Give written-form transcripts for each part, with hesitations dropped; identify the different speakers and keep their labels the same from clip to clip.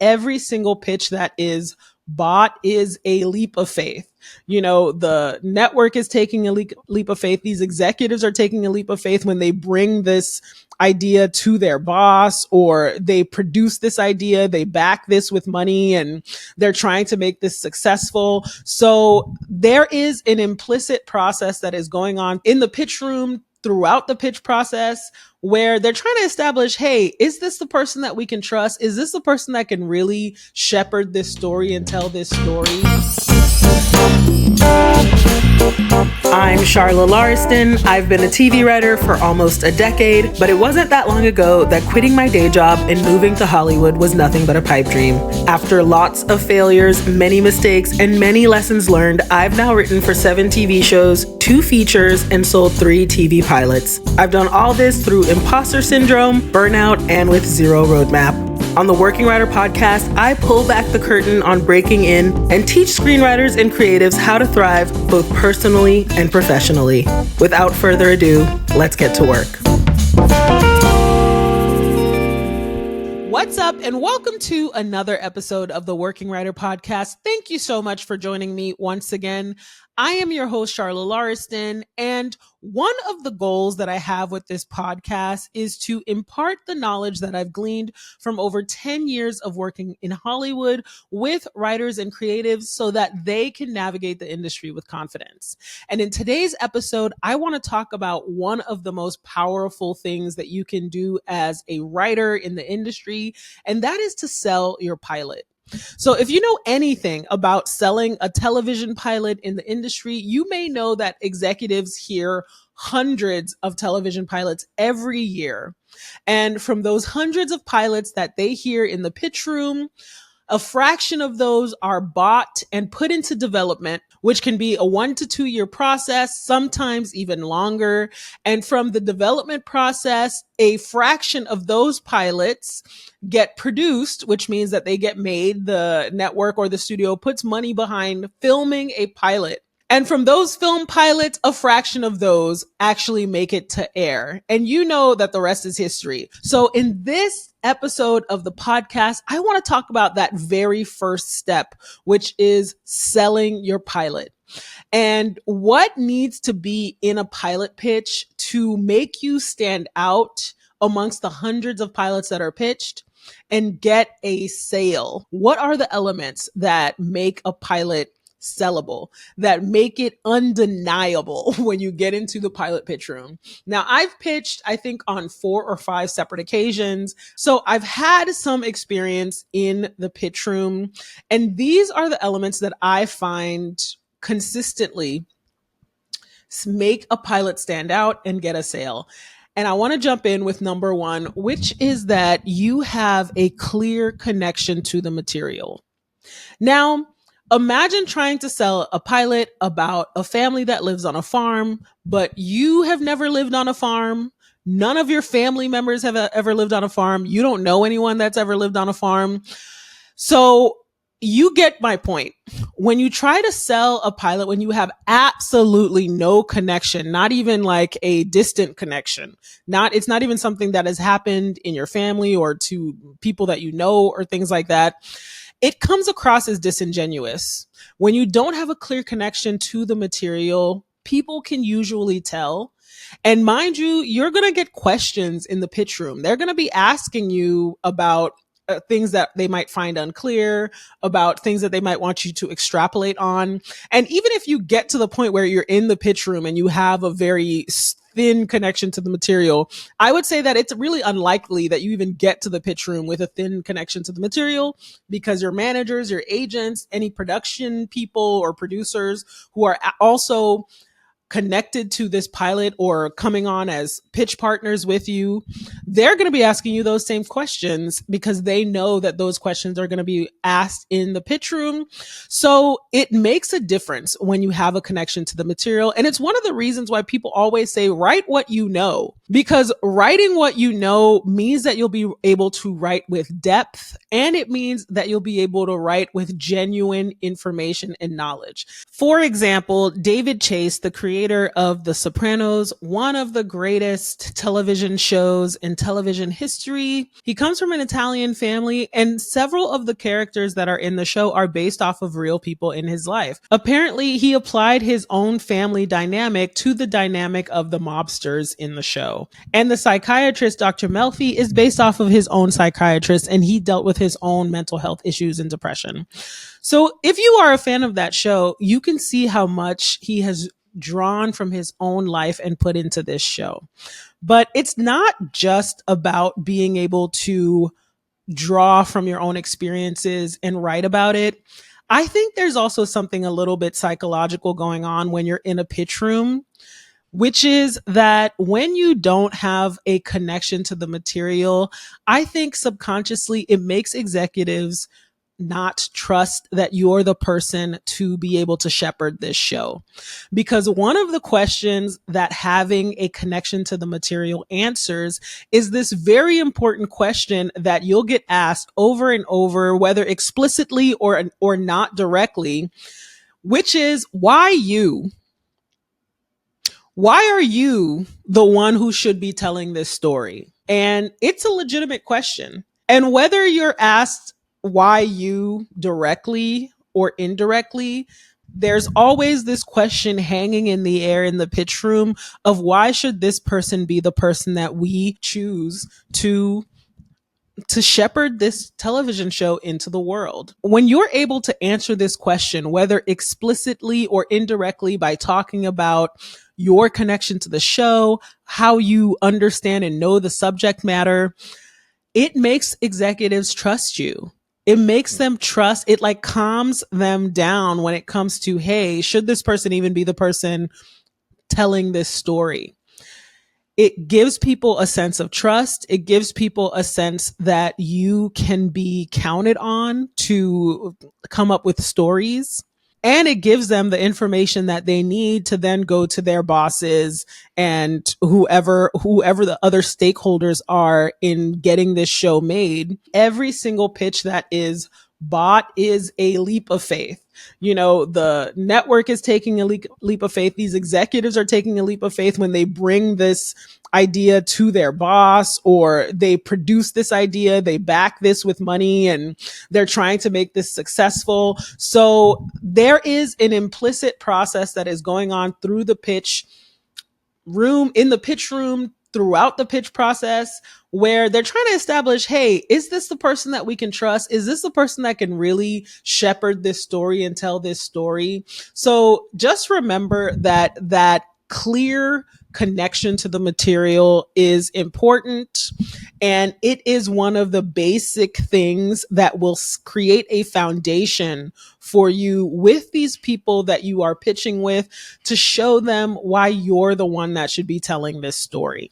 Speaker 1: every single pitch that is bought is a leap of faith. The network is taking a leap of faith. These executives are taking a leap of faith when they bring this idea to their boss, or they produce this idea, they back this with money, and they're trying to make this successful. So there is an implicit process that is going on in the pitch room throughout the pitch process where they're trying to establish, hey, is this the person that we can trust? Is this the person that can really shepherd this story and tell this story? I'm Charla Larston. I've been a TV writer for almost a decade, but it wasn't that long ago that quitting my day job and moving to Hollywood was nothing but a pipe dream. After lots of failures, many mistakes, and many lessons learned, I've now written for 7 TV shows, 2 features, and sold 3 TV pilots. I've done all this through imposter syndrome, burnout, and with zero roadmap. On the Working Writer podcast, I pull back the curtain on breaking in and teach screenwriters and creatives how to thrive both personally and professionally. Without further ado, let's get to work. What's up, and welcome to another episode of the Working Writer podcast. Thank you so much for joining me once again. I am your host, Charla Larston, and one of the goals that I have with this podcast is to impart the knowledge that I've gleaned from over 10 years of working in Hollywood with writers and creatives so that they can navigate the industry with confidence. And in today's episode, I want to talk about one of the most powerful things that you can do as a writer in the industry, and that is to sell your pilot. So if you know anything about selling a television pilot in the industry, you may know that executives hear hundreds of television pilots every year. And from those hundreds of pilots that they hear in the pitch room, a fraction of those are bought and put into development, which can be a 1 to 2 year process, sometimes even longer. And from the development process, a fraction of those pilots get produced, which means that they get made. The network or the studio puts money behind filming a pilot. And from those film pilots, a fraction of those actually make it to air. And you know that the rest is history. So in this episode of the podcast, I want to talk about that very first step, which is selling your pilot. And what needs to be in a pilot pitch to make you stand out amongst the hundreds of pilots that are pitched and get a sale. What are the elements that make a pilot sellable, that make it undeniable when you get into the pilot pitch room? Now, I've pitched, I think, on 4 or 5 separate occasions. So I've had some experience in the pitch room. And these are the elements that I find consistently make a pilot stand out and get a sale. And I want to jump in with number 1, which is that you have a clear connection to the material. Now, imagine trying to sell a pilot about a family that lives on a farm, but you have never lived on a farm. None of your family members have ever lived on a farm. You don't know anyone that's ever lived on a farm. So you get my point. When you try to sell a pilot, when you have absolutely no connection, not even like a distant connection, it's not even something that has happened in your family or to people that you know or things like that, it comes across as disingenuous. When you don't have a clear connection to the material, people can usually tell. And mind you, you're going to get questions in the pitch room. They're going to be asking you about things that they might find unclear, about things that they might want you to extrapolate on. And even if you get to the point where you're in the pitch room and you have a very thin connection to the material, I would say that it's really unlikely that you even get to the pitch room with a thin connection to the material, because your managers, your agents, any production people or producers who are also connected to this pilot or coming on as pitch partners with you, they're going to be asking you those same questions because they know that those questions are going to be asked in the pitch room. So it makes a difference when you have a connection to the material. And it's one of the reasons why people always say, write what you know, because writing what you know means that you'll be able to write with depth, and it means that you'll be able to write with genuine information and knowledge. For example, David Chase, the creator creator of The Sopranos, one of the greatest television shows in television history. He comes from an Italian family, and several of the characters that are in the show are based off of real people in his life. Apparently, he applied his own family dynamic to the dynamic of the mobsters in the show. And the psychiatrist, Dr. Melfi, is based off of his own psychiatrist, and he dealt with his own mental health issues and depression. So if you are a fan of that show, you can see how much he has drawn from his own life and put into this show. But it's not just about being able to draw from your own experiences and write about it. I think there's also something a little bit psychological going on when you're in a pitch room, which is that when you don't have a connection to the material, I think subconsciously it makes executives not trust that you're the person to be able to shepherd this show. Because one of the questions that having a connection to the material answers is this very important question that you'll get asked over and over, whether explicitly or not directly, which is why you? Why are you the one who should be telling this story? And it's a legitimate question. And whether you're asked why you directly or indirectly, there's always this question hanging in the air in the pitch room of why should this person be the person that we choose to shepherd this television show into the world. When you're able to answer this question, whether explicitly or indirectly by talking about your connection to the show, how you understand and know the subject matter, it makes executives trust you. It makes them trust, it like calms them down when it comes to, hey, should this person even be the person telling this story? It gives people a sense of trust. It gives people a sense that you can be counted on to come up with stories. And it gives them the information that they need to then go to their bosses and whoever the other stakeholders are in getting this show made. Every single pitch that is bought is a leap of faith. You know, the network is taking a leap of faith. These executives are taking a leap of faith when they bring this idea to their boss, or they produce this idea, they back this with money, and they're trying to make this successful. So there is an implicit process that is going on through the pitch room, in the pitch room, throughout the pitch process, where they're trying to establish, hey, is this the person that we can trust? Is this the person that can really shepherd this story and tell this story? So just remember that clear connection to the material is important. And it is one of the basic things that will create a foundation for you with these people that you are pitching with, to show them why you're the one that should be telling this story.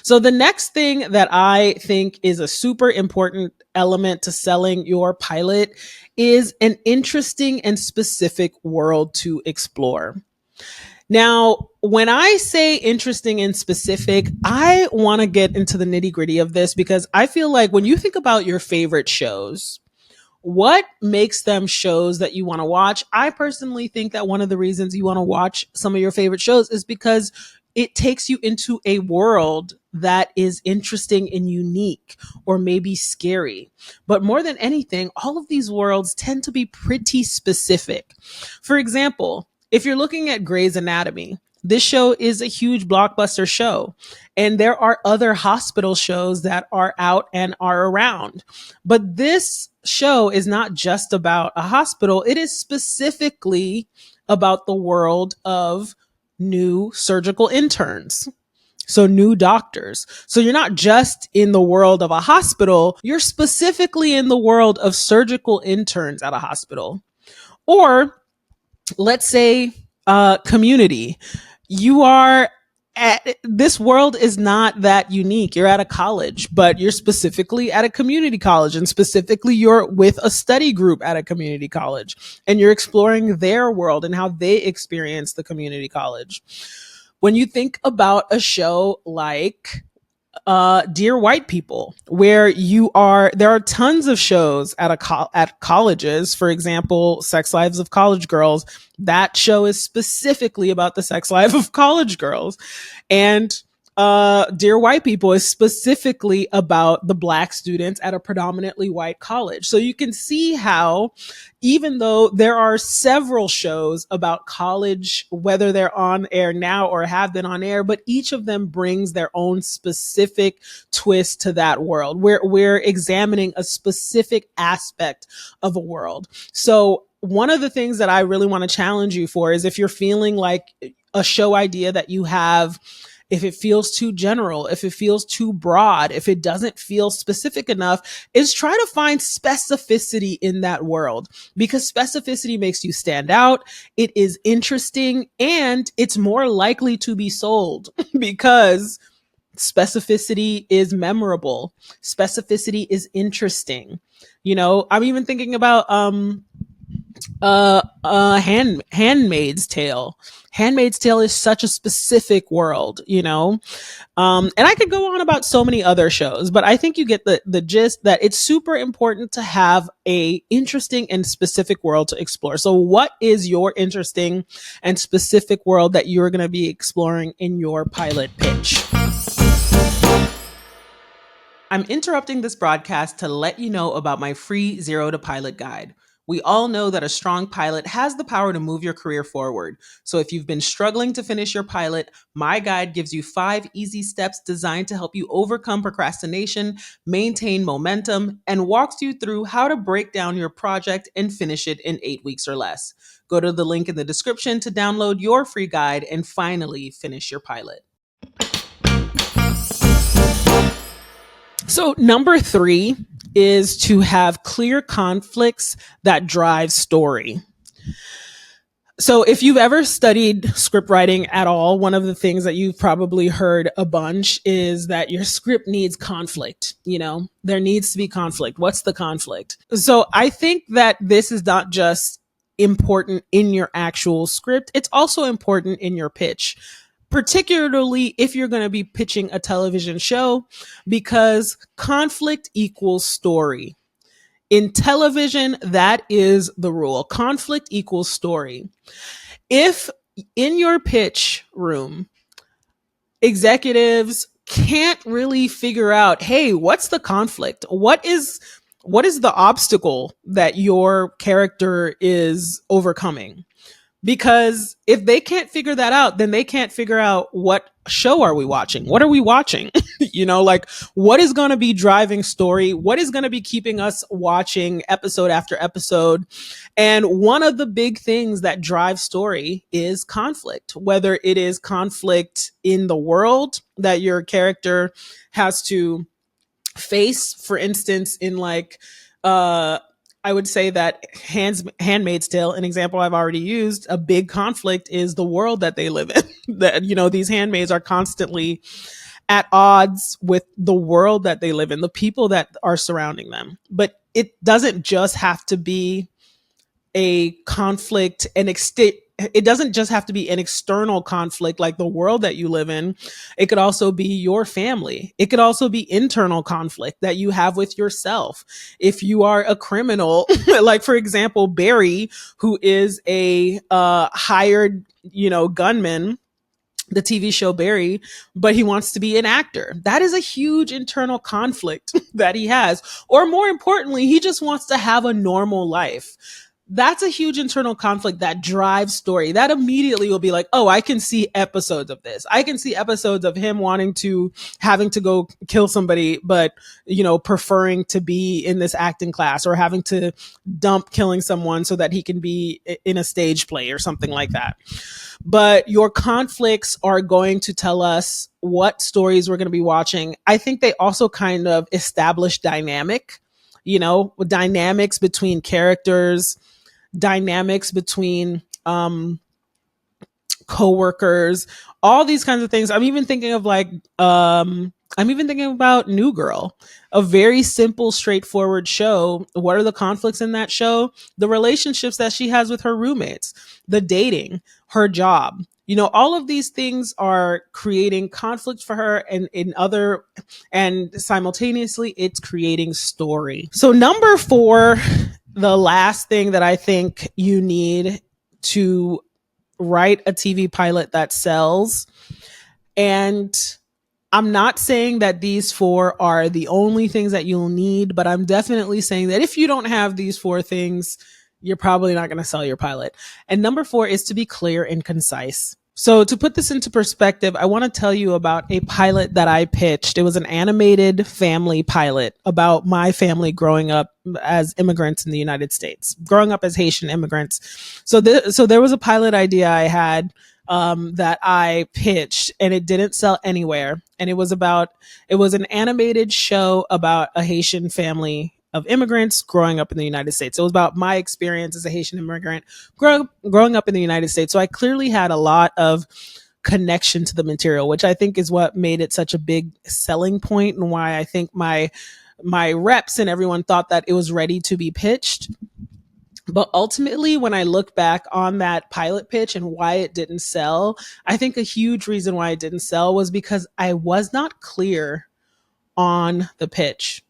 Speaker 1: So the next thing that I think is a super important element to selling your pilot is an interesting and specific world to explore. Now, when I say interesting and specific, I want to get into the nitty gritty of this, because I feel like when you think about your favorite shows, what makes them shows that you want to watch? I personally think that one of the reasons you want to watch some of your favorite shows is because it takes you into a world that is interesting and unique, or maybe scary. But more than anything, all of these worlds tend to be pretty specific. For example, if you're looking at Grey's Anatomy, this show is a huge blockbuster show, and there are other hospital shows that are out and are around. But this show is not just about a hospital. It is specifically about the world of new surgical interns. So new doctors. So you're not just in the world of a hospital, you're specifically in the world of surgical interns at a hospital. Or let's say Community. You are this world is not that unique. You're at a college, but you're specifically at a community college, and specifically you're with a study group at a community college, and you're exploring their world and how they experience the community college. When you think about a show like Dear White People, where there are tons of shows at colleges. For example, Sex Lives of College Girls. That show is specifically about the sex life of college girls. And Dear White People is specifically about the Black students at a predominantly white college. So you can see how, even though there are several shows about college, whether they're on air now or have been on air, but each of them brings their own specific twist to that world. We're examining a specific aspect of a world. So one of the things that I really want to challenge you for is, if you're feeling like a show idea that you have, if it feels too general, if it feels too broad, if it doesn't feel specific enough, is try to find specificity in that world, because specificity makes you stand out. It is interesting, and it's more likely to be sold because specificity is memorable. Specificity is interesting. I'm even thinking about Handmaid's Tale. Handmaid's Tale is such a specific world, and I could go on about so many other shows, but I think you get the gist, that it's super important to have a interesting and specific world to explore. So what is your interesting and specific world that you're going to be exploring in your pilot pitch? I'm interrupting this broadcast to let you know about my free Zero to Pilot guide. We all know that a strong pilot has the power to move your career forward. So if you've been struggling to finish your pilot, my guide gives you 5 easy steps designed to help you overcome procrastination, maintain momentum, and walks you through how to break down your project and finish it in 8 weeks or less. Go to the link in the description to download your free guide and finally finish your pilot. So number 3 is to have clear conflicts that drive story. So if you've ever studied script writing at all, one of the things that you've probably heard a bunch is that your script needs conflict. There needs to be conflict. What's the conflict? So I think that this is not just important in your actual script. It's also important in your pitch, particularly if you're going to be pitching a television show, because conflict equals story. In television, that is the rule. Conflict equals story. If in your pitch room, executives can't really figure out, hey, what's the conflict? What is the obstacle that your character is overcoming? Because if they can't figure that out, then they can't figure out, what show are we watching? What are we watching? What is going to be driving story? What is going to be keeping us watching episode after episode? And one of the big things that drives story is conflict, whether it is conflict in the world that your character has to face. For instance, in I would say that Handmaid's Tale, an example I've already used, a big conflict is the world that they live in. That, these handmaids are constantly at odds with the world that they live in, the people that are surrounding them. But it doesn't just have to be a conflict, it doesn't just have to be an external conflict like the world that you live in. It could also be your family. It could also be internal conflict that you have with yourself. If you are a criminal, like for example, Barry, who is a hired, gunman, the TV show Barry, but he wants to be an actor. That is a huge internal conflict that he has. Or more importantly, he just wants to have a normal life. That's a huge internal conflict that drives story. That immediately will be like, oh, I can see episodes of this. I can see episodes of him having to go kill somebody, but, preferring to be in this acting class, or having to dump killing someone so that he can be in a stage play or something like that. But your conflicts are going to tell us what stories we're going to be watching. I think they also kind of establish dynamics between characters, dynamics between coworkers, all these kinds of things. I'm even thinking about New Girl, a very simple, straightforward show. What are the conflicts in that show? The relationships that she has with her roommates, the dating, her job. All of these things are creating conflict for her, and in other, and simultaneously it's creating story. So number 4, the last thing that I think you need to write a TV pilot that sells, and I'm not saying that these 4 are the only things that you'll need, but I'm definitely saying that if you don't have these 4 things, you're probably not going to sell your pilot. And number 4 is to be clear and concise. So to put this into perspective, I want to tell you about a pilot that I pitched. It was an animated family pilot about my family growing up as immigrants in the United States, growing up as Haitian immigrants. So there was a pilot idea I had that I pitched, and it didn't sell anywhere. And it was an animated show about a Haitian family of immigrants growing up in the United States. It was about my experience as a Haitian immigrant growing up in the United States. So I clearly had a lot of connection to the material, which I think is what made it such a big selling point, and why I think my reps and everyone thought that it was ready to be pitched. But ultimately, when I look back on that pilot pitch and why it didn't sell, I think a huge reason why it didn't sell was because I was not clear on the pitch.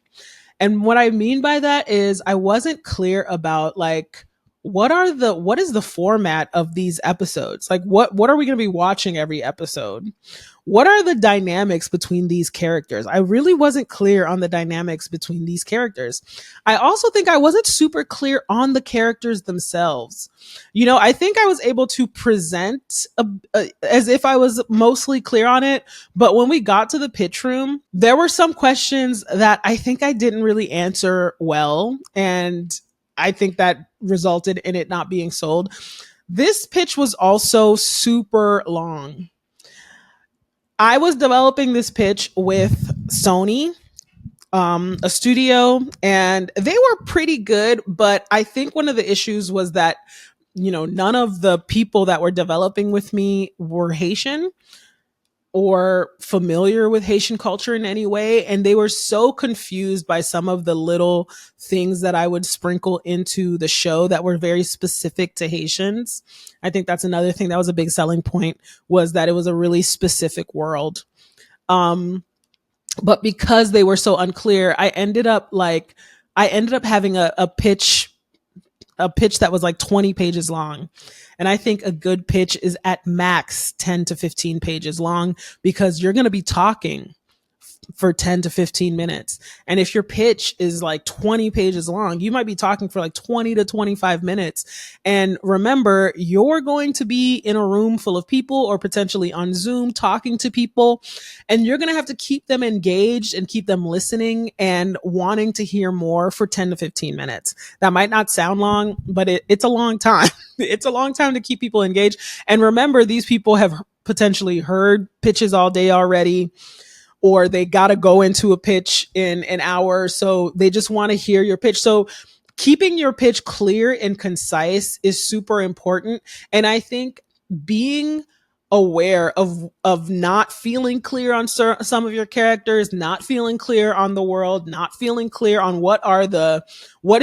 Speaker 1: And what I mean by that is I wasn't clear about like what is the format of these episodes? Like what are we going to be watching every episode? What are the dynamics between these characters? I really wasn't clear on the dynamics between these characters. I also think I wasn't super clear on the characters themselves. I think I was able to present as if I was mostly clear on it. But when we got to the pitch room, there were some questions that I think I didn't really answer well. And I think that resulted in it not being sold. This pitch was also super long. I was developing this pitch with Sony, a studio, and they were pretty good. But I think one of the issues was that, none of the people that were developing with me were Haitian or familiar with Haitian culture in any way. And they were so confused by some of the little things that I would sprinkle into the show that were very specific to Haitians. I think that's another thing that was a big selling point, was that it was a really specific world. But because they were so unclear, I ended up having a pitch that was like 20 pages long. And I think a good pitch is at max 10 to 15 pages long, because you're going to be talking for 10 to 15 minutes. And if your pitch is like 20 pages long, you might be talking for like 20 to 25 minutes. And remember, you're going to be in a room full of people, or potentially on Zoom talking to people, and you're going to have to keep them engaged and keep them listening and wanting to hear more for 10 to 15 minutes. That might not sound long, but it's a long time. It's a long time to keep people engaged. And remember, these people have potentially heard pitches all day already, or they got to go into a pitch in an hour. So they just want to hear your pitch. So keeping your pitch clear and concise is super important. And I think being aware of not feeling clear on some of your characters, not feeling clear on the world, not feeling clear on what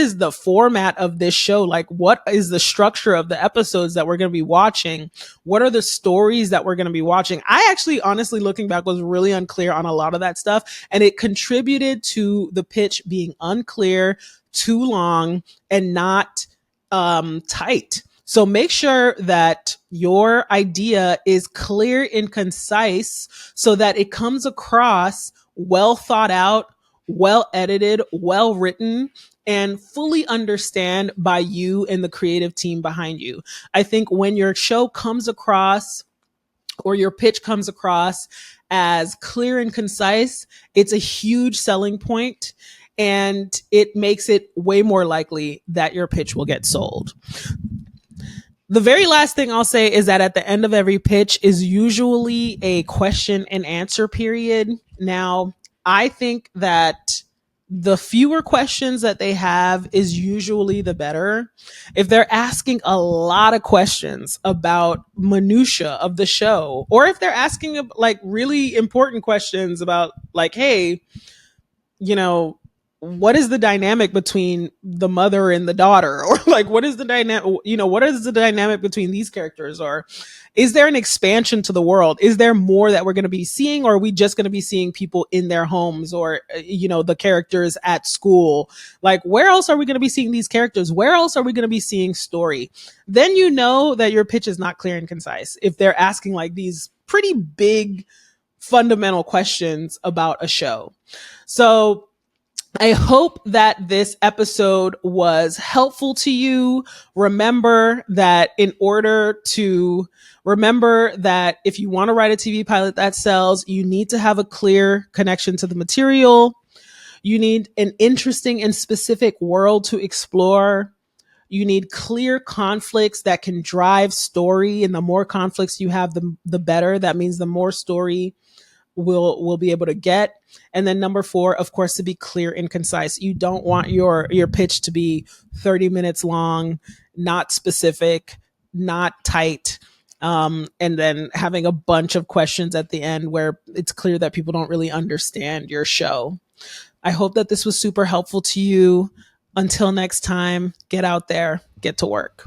Speaker 1: is the format of this show, like what is the structure of the episodes that we're going to be watching, what are the stories that we're going to be watching. I actually, honestly, looking back, was really unclear on a lot of that stuff, and it contributed to the pitch being unclear, too long, and not tight. So make sure that your idea is clear and concise, so that it comes across well thought out, well edited, well written, and fully understand by you and the creative team behind you. I think when your show comes across, or your pitch comes across as clear and concise, it's a huge selling point, and it makes it way more likely that your pitch will get sold. The very last thing I'll say is that at the end of every pitch is usually a question and answer period. Now, I think that the fewer questions that they have is usually the better. If they're asking a lot of questions about minutia of the show, or if they're asking like really important questions about like, hey, what is the dynamic between the mother and the daughter, or like what is the dynamic, what is the dynamic between these characters, or is there an expansion to the world? Is there more that we're going to be seeing, or are we just going to be seeing people in their homes, or the characters at school? Like, where else are we going to be seeing these characters? Where else are we going to be seeing story? Then you know that your pitch is not clear and concise if they're asking like these pretty big fundamental questions about a show. So I hope that this episode was helpful to you. Remember that if you want to write a TV pilot that sells, you need to have a clear connection to the material. You need an interesting and specific world to explore. You need clear conflicts that can drive story. And the more conflicts you have, the better. That means the more story we'll be able to get. And then number 4, of course, to be clear and concise. You don't want your pitch to be 30 minutes long, not specific, not tight, and then having a bunch of questions at the end where it's clear that people don't really understand your show. I hope that this was super helpful to you. Until next time, get out there, get to work.